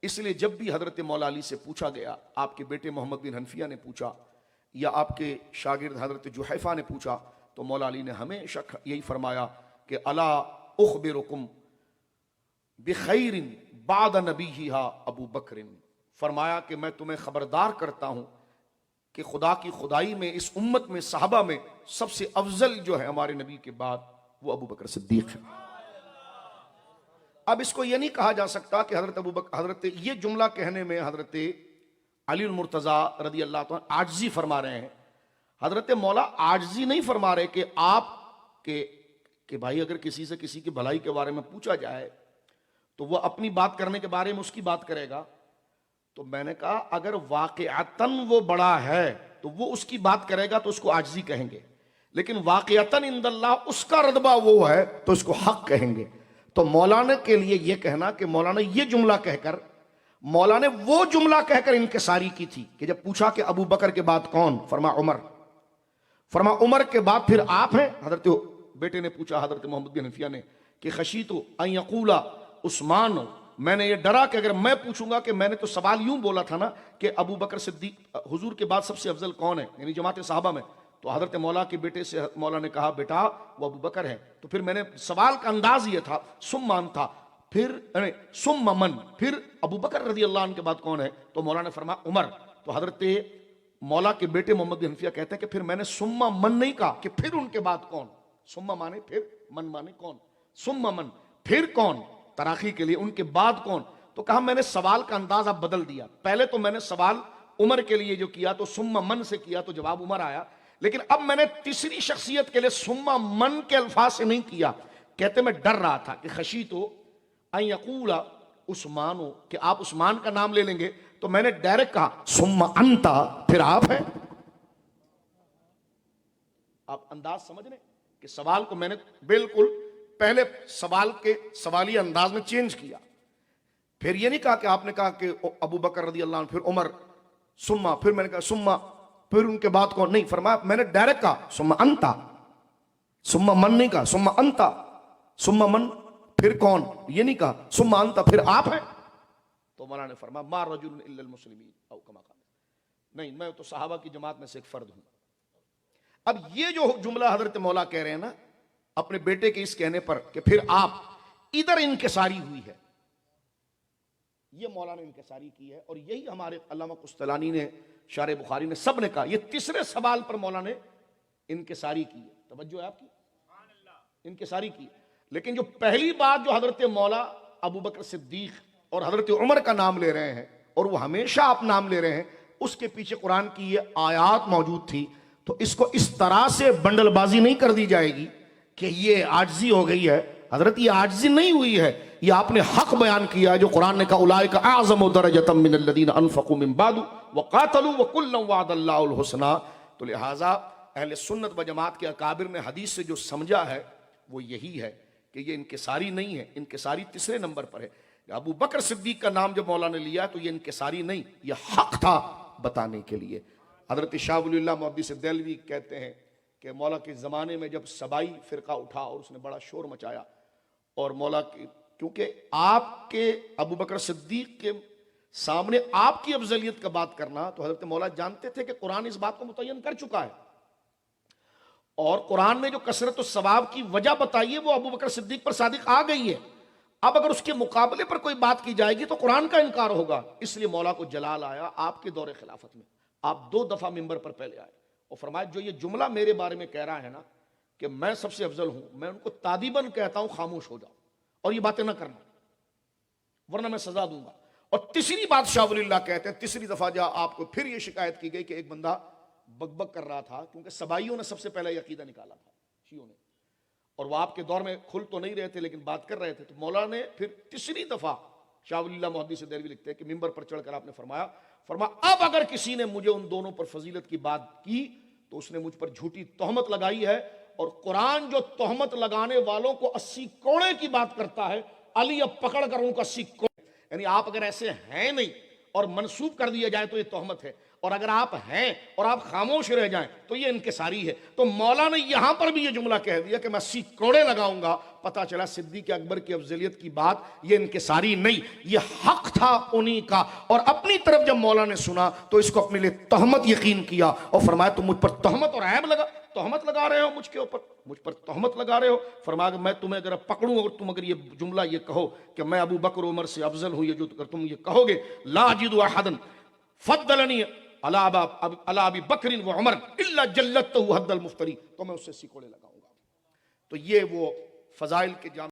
اس لیے جب بھی حضرت مولا علی سے پوچھا گیا، آپ کے بیٹے محمد بن حنفیہ نے پوچھا یا آپ کے شاگرد حضرت جحیفہ نے پوچھا، تو مولا علی نے ہمیشہ یہی فرمایا کہ الا اخبرکم بخیر بعد نبیہا ابو بکر، فرمایا کہ میں تمہیں خبردار کرتا ہوں کہ خدا کی خدائی میں اس امت میں صحابہ میں سب سے افضل جو ہے ہمارے نبی کے بعد وہ ابو بکر صدیق ہے۔ اب اس کو یہ نہیں کہا جا سکتا کہ حضرت یہ جملہ کہنے میں حضرت علی المرتضیٰ رضی اللہ عنہ عاجزی فرما رہے ہیں۔ حضرت مولا عاجزی نہیں فرما رہے کہ آپ کہ بھائی اگر کسی سے کسی کی بھلائی کے بارے میں پوچھا جائے تو وہ اپنی بات کرنے کے بارے میں اس کی بات کرے گا، تو میں نے کہا اگر واقعتاً وہ بڑا ہے تو وہ اس کی بات کرے گا تو اس کو عاجزی کہیں گے، لیکن واقعتاً عند اللہ اس کا رتبہ وہ ہے تو اس کو حق کہیں گے۔ تو مولانا کے لیے یہ کہنا کہ مولانا یہ جملہ کہہ کر، مولانا نے وہ جملہ کہہ کر انکساری کی تھی کہ جب پوچھا کہ ابو بکر کے بعد کون، فرما عمر، فرما عمر کے بعد پھر آپ ہیں۔ حضرت بیٹے نے پوچھا حضرت محمد بن حنفیہ نے کہ خشیت ان یقول عثمان، میں نے یہ ڈرا کہ اگر میں پوچھوں گا کہ میں نے تو سوال یوں بولا تھا نا کہ ابو بکر صدیق حضور کے بعد سب سے افضل کون ہے، یعنی جماعت صحابہ میں، تو حضرت مولا کے بیٹے سے مولا نے کہا بیٹا وہ ابو بکر ہے، تو پھر میں نے سوال کا انداز یہ تھا ثم انت، پھر ثم من، پھر ابو بکر رضی اللہ عنہ کے بعد کون ہے، تو مولا نے فرمایا عمر۔ تو حضرت مولا کے بیٹے محمد بن حنفیہ کہتے ہیں کہ پھر میں نے ثم من نہیں کہا کہ پھر ان کے بعد کون، ثم مانے پھر، من مانے کون، ثم من پھر کون، تراخی کے لیے ان کے بعد کون، تو کہا میں نے سوال کا انداز اب بدل دیا، پہلے تو میں نے سوال عمر کے لیے جو کیا تو ثم من سے کیا تو جواب عمر آیا، لیکن اب میں نے تیسری شخصیت کے لیے ثم من کے الفاظ سے نہیں کیا، کہتے میں ڈر رہا تھا کہ خشیتو ان یقول عثمان، کہ آپ عثمان کا نام لے لیں گے، تو میں نے ڈائریکٹ کہا ثم انت، پھر آپ ہیں۔ آپ انداز سمجھ رہے کہ سوال کو میں نے بالکل پہلے سوال کے سوالی انداز میں چینج کیا، پھر یہ نہیں کہا کہ آپ نے کہا کہ ابو بکر رضی اللہ عنہ پھر عمر ثم، پھر میں نے کہا ثم پھر ان کے بعد کون، نہیں، فرمایا میں نے ڈائریکٹ کہا ثم انت، ثم من نہیں کہا ثم انت، ثم من پھر کون، یہ نہیں کہا ثم انت پھر آپ ہیں۔ تو مولانا نے فرمایا ما رجل الا المسلمین او کما قال، نہیں میں تو صحابہ کی جماعت میں سے ایک فرد ہوں۔ اب یہ جو جملہ حضرت مولا کہہ رہے ہیں نا اپنے بیٹے کے اس کہنے پر کہ پھر آپ، ادھر انکساری ہوئی ہے، یہ مولانا نے انکساری کی ہے، اور یہی ہمارے علامہ قسطلانی نے، شارح بخاری نے، سب نے کہا یہ تیسرے سوال پر مولانا نے انکساری کی ہے۔ توجہ ہے آپ کی، انکساری کی، لیکن جو پہلی بات جو حضرت مولا ابو بکر صدیق اور حضرت عمر کا نام لے رہے ہیں اور وہ ہمیشہ آپ نام لے رہے ہیں، اس کے پیچھے قرآن کی یہ آیات موجود تھی، تو اس کو اس طرح سے بنڈل بازی نہیں کر دی جائے گی کہ یہ عاجزی ہو گئی ہے۔ حضرت یہ عاجزی نہیں ہوئی ہے، یہ آپ نے حق بیان کیا ہے جو قرآن نے کہا اولئک اعظم درجۃ من الذین انفقوا من بعد وقاتلوا وکلا وعد اللہ الحسنی۔ تو لہٰذا اہل سنت و جماعت کے اکابر نے حدیث سے جو سمجھا ہے وہ یہی ہے کہ یہ انکساری نہیں ہے، انکساری تیسرے نمبر پر ہے۔ ابو بکر صدیق کا نام جب مولا نے لیا تو یہ انکساری نہیں، یہ حق تھا بتانے کے لیے۔ حضرت شاہ ولی اللہ محدث دہلوی کہتے ہیں کہ مولا کے زمانے میں جب سبائی فرقہ اٹھا اور اس نے بڑا شور مچایا، اور مولا کی کیونکہ آپ کے ابو بکر صدیق کے سامنے آپ کی افضلیت کا بات کرنا، تو حضرت مولا جانتے تھے کہ قرآن اس بات کو متعین کر چکا ہے، اور قرآن نے جو کثرت الثواب کی وجہ بتائی ہے وہ ابو بکر صدیق پر صادق آ گئی ہے۔ اب اگر اس کے مقابلے پر کوئی بات کی جائے گی تو قرآن کا انکار ہوگا، اس لیے مولا کو جلال آیا آپ کے دور خلافت میں، آپ 2 دفعہ ممبر پر پہلے آئے اور فرمایا جو یہ جملہ میرے بارے میں کہہ رہا ہے نا کہ میں سب سے افضل ہوں، میں ان کو تادیباً کہتا ہوں خاموش ہو جاؤ اور یہ باتیں نہ کرنا ورنہ میں سزا دوں گا۔ اور تیسری بات شاہ ولی اللہ کہتے ہیں، تیسری دفعہ جہاں آپ کو پھر یہ شکایت کی گئی کہ ایک بندہ بک بک کر رہا تھا، کیونکہ سبائیوں نے سب سے پہلے یہ عقیدہ نکالا تھا شیعوں نے، اور وہ آپ کے دور میں کھل تو نہیں رہے تھے لیکن بات کر رہے تھے، تو مولا نے پھر تیسری دفعہ شاہ ولی اللہ محدث دہلوی لکھتے ہیں کہ ممبر پر چڑھ کر آپ نے فرمایا اب اگر کسی نے مجھے ان دونوں پر فضیلت کی بات کی تو اس نے مجھ پر جھوٹی تہمت لگائی ہے، اور قرآن جو تہمت لگانے والوں کو 80 کوڑے کی بات کرتا ہے، علی اب پکڑ کر ان کو 80 کوڑے، یعنی آپ اگر ایسے ہیں نہیں اور منسوب کر دیا جائے تو یہ تہمت ہے، اور اگر آپ ہیں اور آپ خاموش رہ جائیں تو یہ انکساری ہے. تو مولا نے یہاں پر بھی یہ جملہ کہہ دیا کہ میں 80 کروڑے لگاؤں گا. پتہ چلا صدیق اکبر کی افضلیت کی بات یہ انکساری نہیں, یہ حق تھا انہی کا. اور اپنی طرف جب مولا نے سنا تو اس کو اپنے لیے تہمت یقین کیا اور فرمایا تم مجھ پر تہمت اور عیب تہمت لگا رہے ہو مجھ کے اوپر, مجھ پر تہمت لگا رہے ہو. فرمایا کہ میں تمہیں اگر پکڑوں اور تم اگر یہ جملہ یہ کہو کہ میں ابو بکر عمر سے افضل ہوں, یہ جو تم یہ کہو گے لا اجد احدا فضلنی علی ابی بکر و عمر الا جلدتہ حد المفتری, تو میں اس سے 80 کوڑے لگاؤں گا. تو یہ وہ فضائل کے جامع